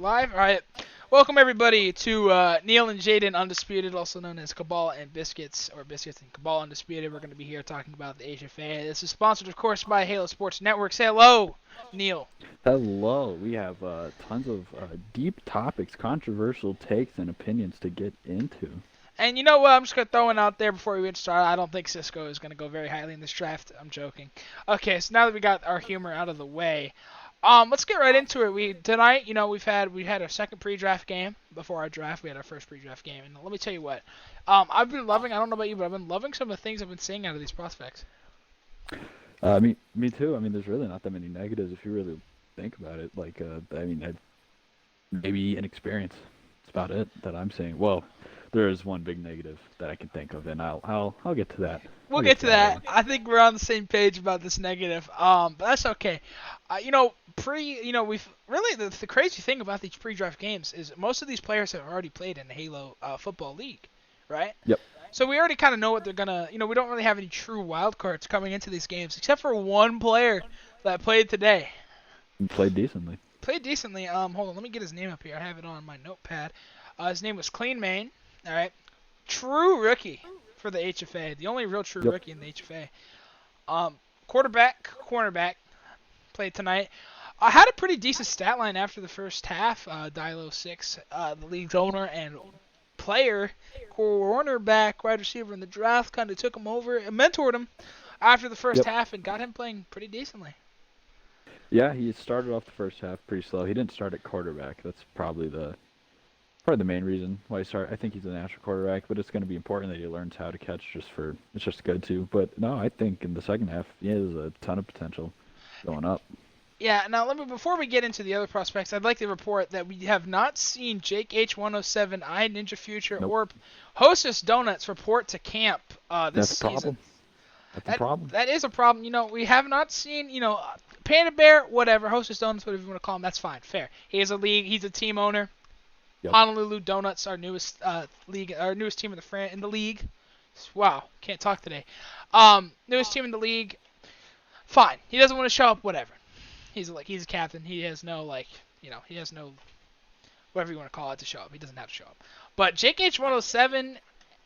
live. All right. Welcome, everybody, to Neil and Jayden Undisputed, also known as Cabal and Biscuits, or Biscuits and Cabal Undisputed. We're going to be here talking about the HFA. This is sponsored, of course, by Halo Sports Network. Say hello, Neil. Hello. We have tons of deep topics, controversial takes, and opinions to get into. And you know what? I'm just going to throw one out there before we get started. I don't think Cisco is going to go very highly in this draft. I'm joking. Okay, so now that we got our humor out of the way, let's get right into it. Tonight, we had our second pre-draft game before our draft. We had our first pre-draft game, and let me tell you what, I've been loving. I don't know about you, but I've been loving some of the things I've been seeing out of these prospects. Me too. I mean, there's really not that many negatives if you really think about it. Maybe inexperience. That's about it that I'm saying. Well, there is one big negative that I can think of, and I'll get to that. We'll get to that. I think we're on the same page about this negative. But that's okay. We've really the crazy thing about these pre-draft games is most of these players have already played in the Halo Football League, right? Yep. So we already kind of know what they're gonna. We don't really have any true wild cards coming into these games, except for one player that played today. He played decently. Hold on, let me get his name up here. I have it on my notepad. His name was Clean Main. All right. True rookie for the HFA. The only real true rookie in the HFA. Quarterback, cornerback, played tonight. I had a pretty decent stat line after the first half. Dilo6, the league's owner and player, cornerback, wide receiver in the draft, kind of took him over and mentored him after the first half and got him playing pretty decently. Yeah, he started off the first half pretty slow. He didn't start at quarterback. That's probably the main reason why he started. I think he's a natural quarterback, but it's going to be important that he learns how to catch. It's just good too. But no, I think in the second half, he has a ton of potential going up. Yeah. Now, before we get into the other prospects, I'd like to report that we have not seen Jake H107, I Ninja Future, or Hostess Donuts report to camp this season. That's a problem. That is a problem. We have not seen, Panda Bear, whatever, Hostess Donuts, whatever you want to call him, that's fine, fair. He is a league, he's a team owner. Yep. Honolulu Donuts, our newest league, our newest team in the league. Wow, can't talk today. Newest team in the league. Fine, he doesn't want to show up. Whatever. He's a captain. He has no he has no whatever you want to call it to show up. He doesn't have to show up. But Jake H107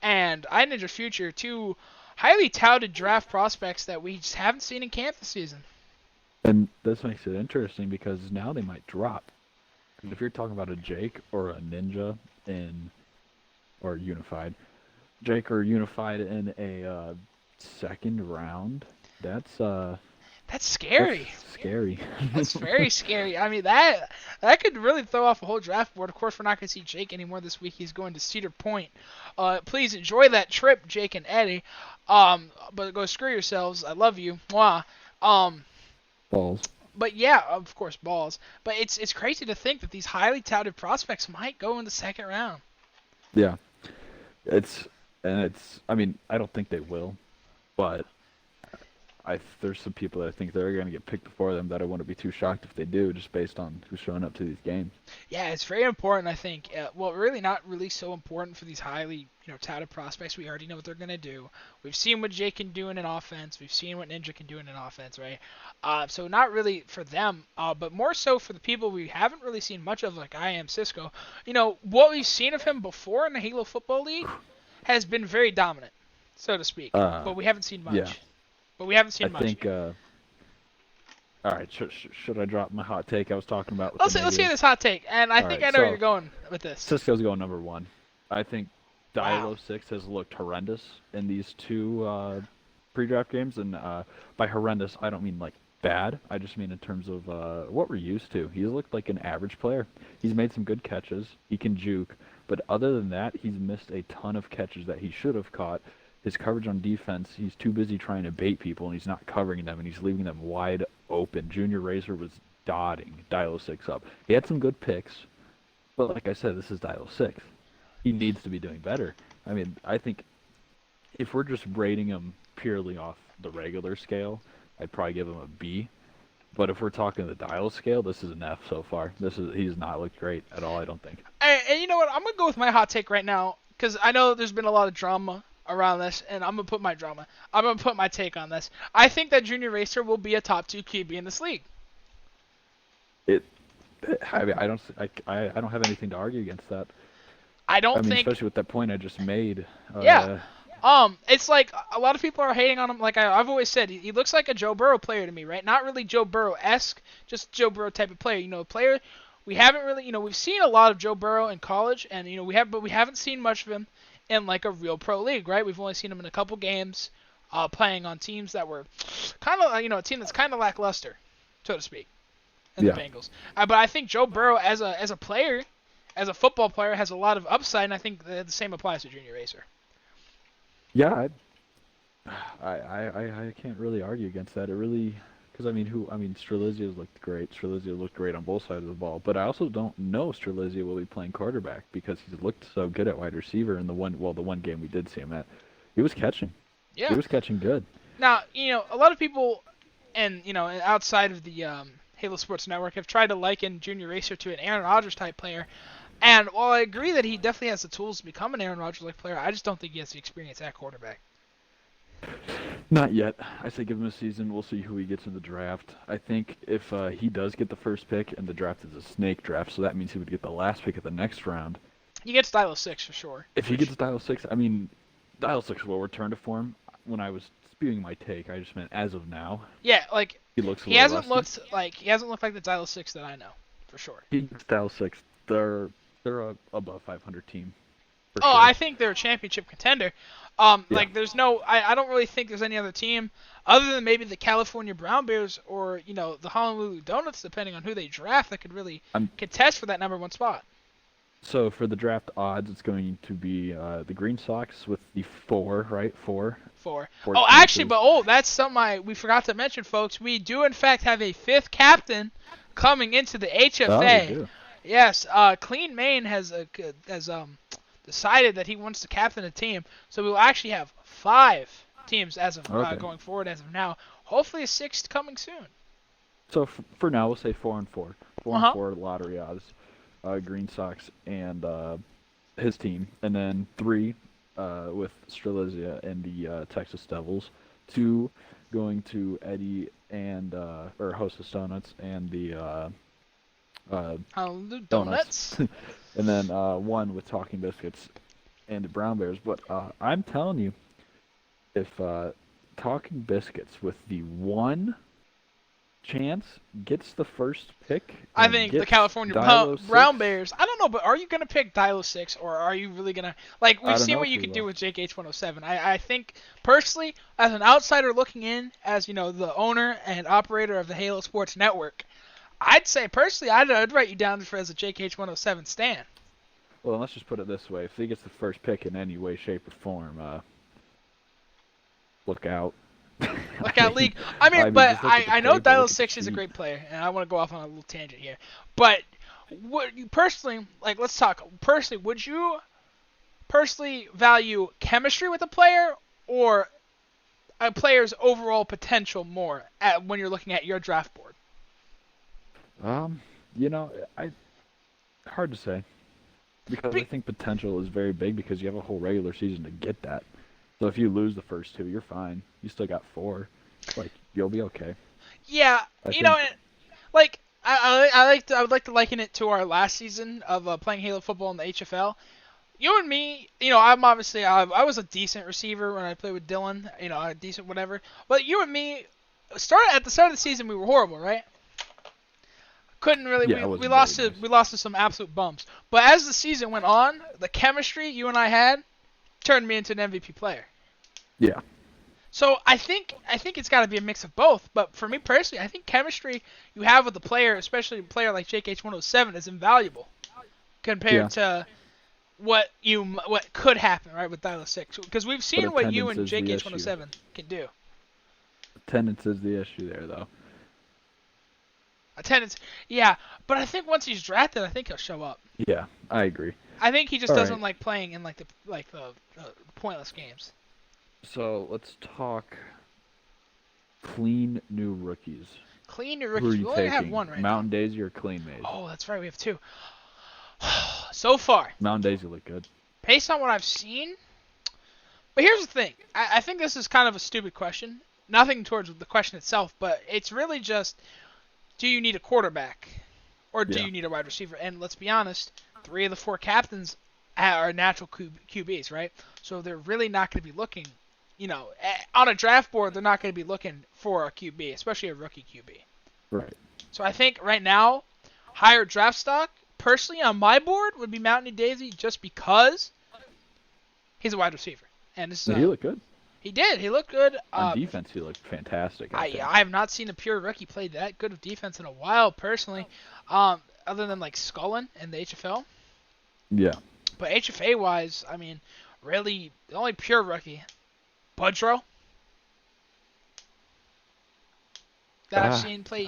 and I Ninja Future, two highly touted draft prospects that we just haven't seen in camp this season. And this makes it interesting because now they might drop. If you're talking about a Jake or a Ninja or Unified, Jake or Unified in a second round, that's scary. That's scary. That's very scary. I mean, that could really throw off a whole draft board. Of course, we're not going to see Jake anymore this week. He's going to Cedar Point. Please enjoy that trip, Jake and Eddie. But go screw yourselves. I love you. Mwah. Balls. But yeah, of course, balls. But it's crazy to think that these highly touted prospects might go in the second round. Yeah. I mean, I don't think they will, but there's some people that I think they're going to get picked before them that I wouldn't be too shocked if they do, just based on who's showing up to these games. Yeah, it's very important, I think. Really not really so important for these highly touted prospects. We already know what they're going to do. We've seen what Jake can do in an offense. We've seen what Ninja can do in an offense, right? So not really for them, but more so for the people we haven't really seen much of, like I am Cisco. What we've seen of him before in the Halo Football League has been very dominant, so to speak. But we haven't seen much. Yeah. But we haven't seen much. I think, all right, should I drop my hot take I was talking about? Let's hear this hot take, and I think I know where you're going with this. Cisco's going number one. I think Dilo6 has looked horrendous in these two pre-draft games, and by horrendous, I don't mean like bad. I just mean in terms of what we're used to. He's looked like an average player. He's made some good catches. He can juke, but other than that, he's missed a ton of catches that he should have caught. His coverage on defense, he's too busy trying to bait people, and he's not covering them, and he's leaving them wide open. Junior Razor was dotting Dilo6 up. He had some good picks, but like I said, this is Dilo6. He needs to be doing better. I mean, I think if we're just rating him purely off the regular scale, I'd probably give him a B. But if we're talking the Dilo scale, this is an F so far. He's not looked great at all, I don't think. And you know what? I'm going to go with my hot take right now, because I know there's been a lot of drama around this, and I'm going to put my take on this. I think that Junior Racer will be a top 2 QB in this league. I don't have anything to argue against that. I I don't mean, think. especially with that point I just made. Yeah. It's like a lot of people are hating on him. Like I've always said, he looks like a Joe Burrow player to me, right? Not really Joe Burrow-esque, just Joe Burrow type of player. Player we haven't really, we've seen a lot of Joe Burrow in college, and but we haven't seen much of him in like a real pro league, right? We've only seen him in a couple games, playing on teams that were kind of, a team that's kind of lackluster, so to speak, in the Yeah. Bengals. But I think Joe Burrow as a player, as a football player, has a lot of upside, and I think the same applies to Junior Racer. Yeah, I can't really argue against that. It really, because Strelizia looked great. Strelizia looked great on both sides of the ball, but I also don't know Strelizia will be playing quarterback because he's looked so good at wide receiver in the one game we did see him at. He was catching. Yeah. He was catching good. Now, a lot of people, and outside of the Halo Sports Network, have tried to liken Junior Racer to an Aaron Rodgers type player. And while I agree that he definitely has the tools to become an Aaron Rodgers like player, I just don't think he has the experience at quarterback. Not yet. I say give him a season. We'll see who he gets in the draft. I think if he does get the first pick, and the draft is a snake draft, so that means he would get the last pick of the next round. He gets Dial 6 for sure. If he gets Dial 6, Dial 6 will return to form. When I was spewing my take, I just meant as of now. Yeah, like he hasn't looked like the Dial 6 that I know, for sure. He gets Dial 6. They're a above 500 team. Oh, sure. I think they're a championship contender. Like there's no, I don't really think there's any other team other than maybe the California Brown Bears or the Honolulu Donuts, depending on who they draft, that could really contest for that number one spot. So for the draft odds, it's going to be the Green Sox with the 4, right? 4. Oh, actually, but that's something we forgot to mention, folks. We do in fact have a 5th captain coming into the HFA. Oh, we do. Yes, Clean Main has decided that he wants to captain a team, so we will actually have 5 teams as of going forward as of now. Hopefully a 6th coming soon. So for now, we'll say 4 and 4. 4 and 4 lottery odds. Green Sox and his team, and then 3 with Strelizia and the Texas Devils. 2 going to Eddie and or Hostess Donuts and the Donuts. And then 1 with Talking Biscuits and the Brown Bears. But I'm telling you, if Talking Biscuits with the 1 chance gets the first pick, I think the California Brown Bears. I don't know, but are you gonna pick Dilo 6 or are you really gonna we've seen what you can do with Jake H107. I think personally, as an outsider looking in, as the owner and operator of the Halo Sports Network, I'd say personally I'd write you down as a Jake H107 stan. Well, let's just put it this way: if he gets the first pick in any way, shape, or form, look out. Look out, league. But I know Dial 6 is a great player, and I want to go off on a little tangent here. But would you personally, let's talk personally, would you personally value chemistry with a player or a player's overall potential more when you're looking at your draft board? Hard to say. Because I think potential is very big because you have a whole regular season to get that. So if you lose the first 2, you're fine. You still got 4. You'll be okay. Yeah, I would like to liken it to our last season of playing Halo football in the HFL. You and me, I'm obviously I was a decent receiver when I played with Dylan, a decent whatever. But you and me, at the start of the season we were horrible, right? Couldn't really. Yeah, we lost to some absolute bumps. But as the season went on, the chemistry you and I had turned me into an MVP player. Yeah. So I think it's got to be a mix of both. But for me personally, I think chemistry you have with the player, especially a player like JKH107, is invaluable compared to what could happen, right, with Dial 6. Because we've seen what you and JKH107 can do. Attendance is the issue there, though. Attendance, yeah. But I think once he's drafted, I think he'll show up. Yeah, I agree. I think he just doesn't like playing in the pointless games. So let's talk clean new rookies. Clean new rookies. We only have 1 right Mountain now. Daisy or Clean Maze? Oh, that's right. We have 2. So far. Mountain Daisy look good. Based on what I've seen. But here's the thing. I think this is kind of a stupid question. Nothing towards the question itself, but it's really just, do you need a quarterback? Or do you need a wide receiver? And let's be honest, 3 of the 4 captains are natural QBs, right? So they're really not going to be looking, on a draft board, they're not going to be looking for a QB, especially a rookie QB. Right. So I think right now, higher draft stock, personally on my board, would be Mountain Daisy just because he's a wide receiver. And this is, he looked good. He did. He looked good. On defense, he looked fantastic. I have not seen a pure rookie play that good of defense in a while, personally, other than like Scullin in the HFL. Yeah. But HFA-wise, I mean, really, the only pure rookie, Budrow, that I've seen play.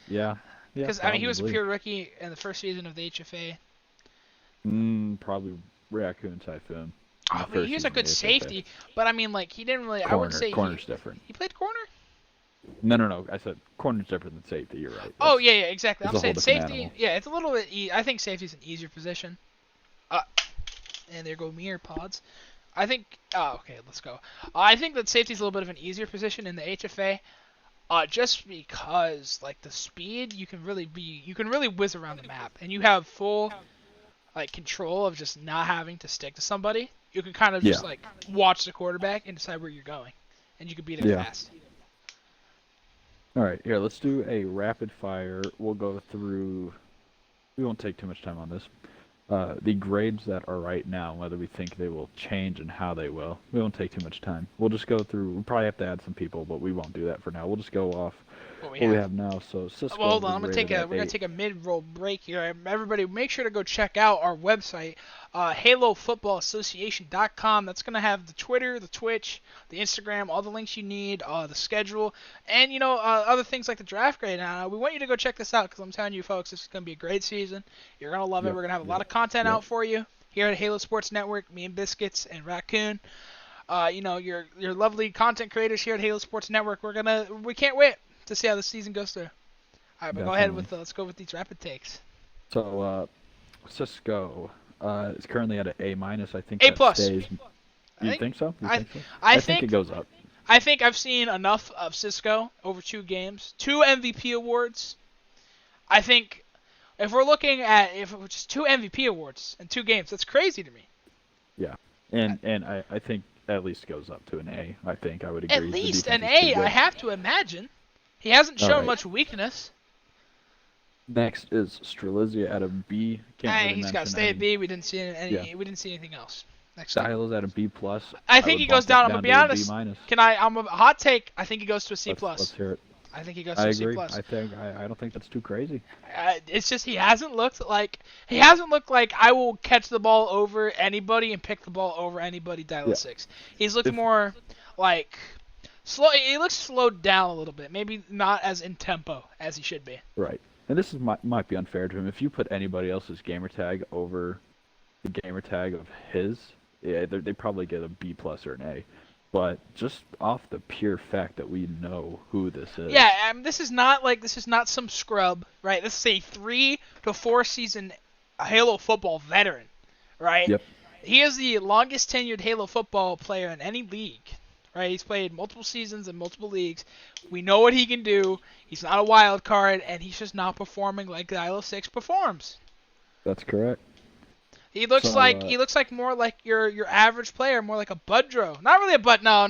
Yeah. Because, I mean, he was a pure rookie in the first season of the HFA. Probably Raccoon Typhoon. I mean, he was a good safety, but I mean, like, he didn't really. Corner. I would say corner's different. He played corner. No. I said corner's different than safety. You're right. Oh yeah, exactly. I'm saying safety. Animal. Yeah, it's a little bit. I think safety's an easier position. And there go mirror pods. I think. Oh, okay, let's go. I think that safety's a little bit of an easier position in the HFA. Just because like the speed, you can really whiz around the map, and you have full like control of just not having to stick to somebody. You can kind of just like watch the quarterback and decide where you're going, and you can beat him fast. All right, here, let's do a rapid fire. We'll go through. We won't take too much time on this. The grades that are right now, whether we think they will change and how they will. We won't take too much time. We'll just go through. We'll probably have to add some people, but we won't do that for now. We'll just go off what we have now. So Cisco. Well, hold on. We're gonna take a mid-roll break here. Everybody, make sure to go check out our website, HaloFootballAssociation.com. That's gonna have the Twitter, the Twitch, the Instagram, all the links you need, the schedule, and other things like the draft grade. We want you to go check this out because I'm telling you, folks, this is gonna be a great season. You're gonna love it. We're gonna have a lot of content out for you here at Halo Sports Network. Me and Biscuits and Raccoon. Your lovely content creators here at Halo Sports Network. We can't wait to see how the season goes through. All right, but go ahead let's go with these rapid takes. So, Cisco is currently at an A-. I think A+. You think so? I think it goes up. I think I've seen enough of Cisco over 2 games, 2 MVP awards. I think if we're looking at just 2 MVP awards in 2 games, that's crazy to me. Yeah, and I think at least goes up to an A. I think I would agree. At least an A, I have to imagine. He hasn't shown much weakness. Next is Strelizia at a B. He's got to stay at B. We didn't see We didn't see anything else. Next Styles at a B+. I think he goes down. I'm gonna be honest. B-. I'm a hot take. I think he goes to a C+. Let's hear it. I think he goes to a C+. I don't think that's too crazy. It's just he hasn't looked like I will catch the ball over anybody and pick the ball over anybody. Dial 6. He's looked more like slow. He looks slowed down a little bit. Maybe not as in tempo as he should be. Right. And this might be unfair to him. If you put anybody else's gamer tag over the gamer tag of his, they probably get a B+ or an A. But just off the pure fact that we know who this is. Yeah, this is not some scrub, right? This is a 3 to 4 season Halo football veteran, right? Yep. He is the longest tenured Halo football player in any league, right? He's played multiple seasons in multiple leagues. We know what he can do. He's not a wild card, and he's just not performing like Dial 6 performs. That's correct. He looks like more like your average player, more like a Budrow. Not really a Bud. No.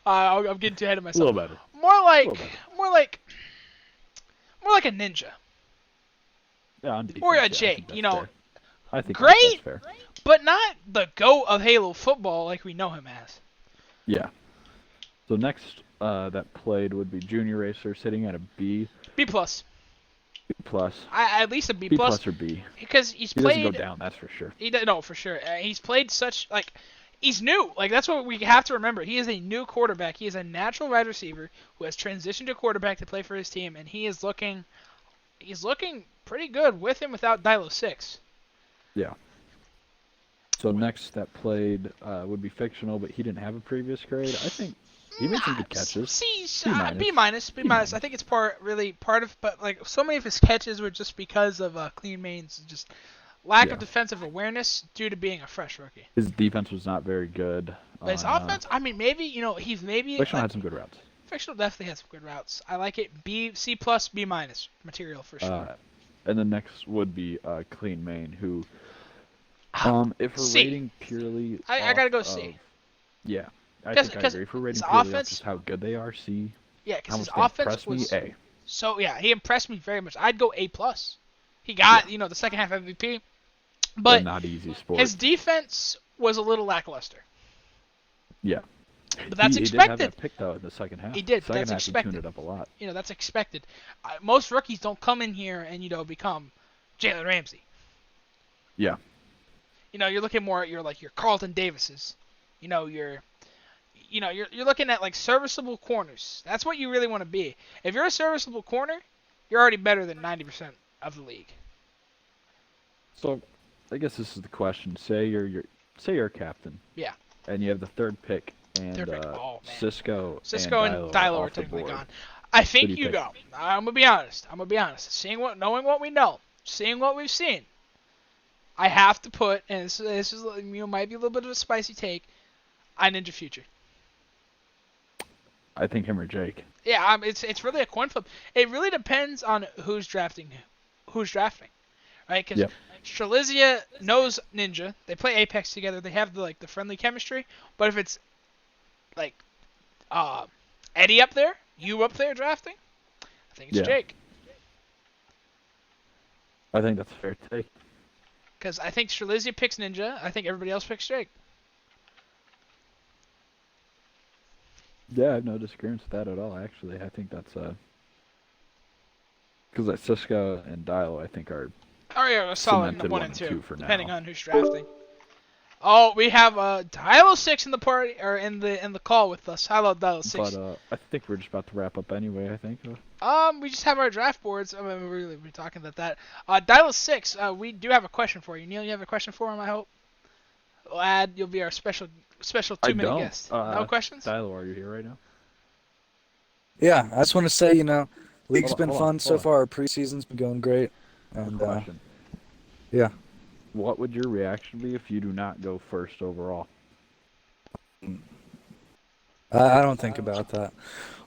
I'm getting too ahead of myself. A little better. More like a Ninja. Yeah, on defense, or a Jake. I think great, that's fair. But not the GOAT of Halo football like we know him as. Yeah. So next that played would be Junior Racer sitting at a B. B+. At least a B+. B+ or B. Because he doesn't go down, that's for sure. No, for sure. He's played he's new. That's what we have to remember. He is a new quarterback. He is a natural wide receiver who has transitioned to quarterback to play for his team, and he's looking pretty good with and without Dial 6. Yeah. So next that played would be fictional, but he didn't have a previous grade. I think he made some good catches. B-. I think it's part of, but like so many of his catches were just because of clean mains, just lack of defensive awareness due to being a fresh rookie. His defense was not very good. But his offense, I mean, maybe he's Fictional had some good routes. Fictional definitely had some good routes. I like it. C+, B- material for sure. And the next would be Clean Main, who, if we're C. rating purely I gotta go off C. of, yeah, I Because think I agree. If we're rating his purely off offense, just how good they are, C. yeah, How because his much they offense impressed me, was A. so yeah, he impressed me very much. I'd go A plus. He got the second half MVP, but not easy sport. his defense was a little lackluster. Yeah. But that's he expected. He did have that pick though in the second half. He did. But Second that's half expected. He tuned it up a lot. That's expected. Most rookies don't come in here and become Jalen Ramsey. Yeah. You're looking more at your Carlton Davises. You're looking at like serviceable corners. That's what you really want to be. If you're a serviceable corner, you're already better than 90% of the league. So, I guess this is the question. Say you're a captain. Yeah. And you have the third pick, and Cisco and Dilo are technically gone. I think you go. I'm gonna be honest. Knowing what we know, seeing what we've seen, I have to put, and this is might be a little bit of a spicy take, I Ninja Future. I think him or Jake. Yeah, it's really a coin flip. It really depends on who's drafting, right? Because Strelizia knows Ninja. They play Apex together. They have the friendly chemistry. But if it's like Eddie up there, you up there drafting, I think it's Jake. I think that's a fair take. Because I think Strelizia picks Ninja. I think everybody else picks Jake. Yeah, I have no disagreements with that at all, actually. I think that's because Cisco and Dilo, I think, are a solid 1 and 2 for depending now. on who's drafting. Oh, we have Dilo 6 in the party, or in the call with us. Hello, Dilo 6. But I think we're just about to wrap up anyway, I think. We just have our draft boards. I mean, we're talking about that. Dilo 6, we do have a question for you. Neil, you have a question for him, I hope? Lad, you'll be our special 2-minute guest. No questions? Dilo, are you here right now? Yeah, I just want to say, league's been fun so far. Our preseason's been going great. And question. Yeah. What would your reaction be if you do not go first overall? I don't think about that.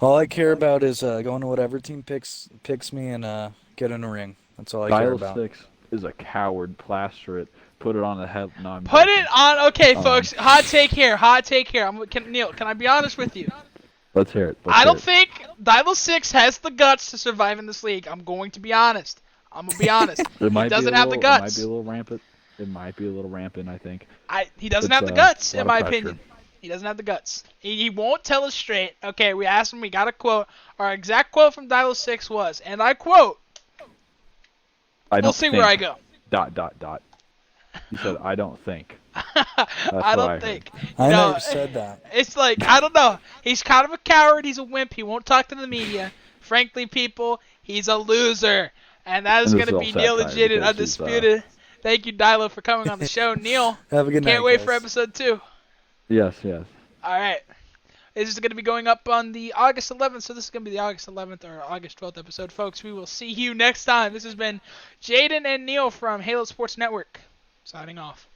All I care about is going to whatever team picks me and getting a ring. That's all I care about. Dilo 6 is a coward. Plaster it. Put it on the head. No, Put it on. Okay, folks. Hot take here. Neil, can I be honest with you? Let's hear it. I don't think Dilo 6 has the guts to survive in this league. I'm going to be honest. He doesn't have the guts. It might be a little rampant, I think. He doesn't have the guts, in my opinion. He doesn't have the guts. He won't tell us straight. Okay, we asked him. We got a quote. Our exact quote from Dilo 6 was, and I quote, "We'll see where I go." ... He said, "I don't think." I don't think. I never said that. It's like, I don't know. He's kind of a coward. He's a wimp. He won't talk to the media. Frankly, people, he's a loser. And that is going to be Neil and Jayden Undisputed. Thank you, Dilo, for coming on the show. Neil, have a good night, can't wait guys. for episode 2. Yes. All right. This is going to be going up on the August 11th, so this is going to be the August 11th or August 12th episode. Folks, we will see you next time. This has been Jayden and Neil from Halo Sports Network, signing off.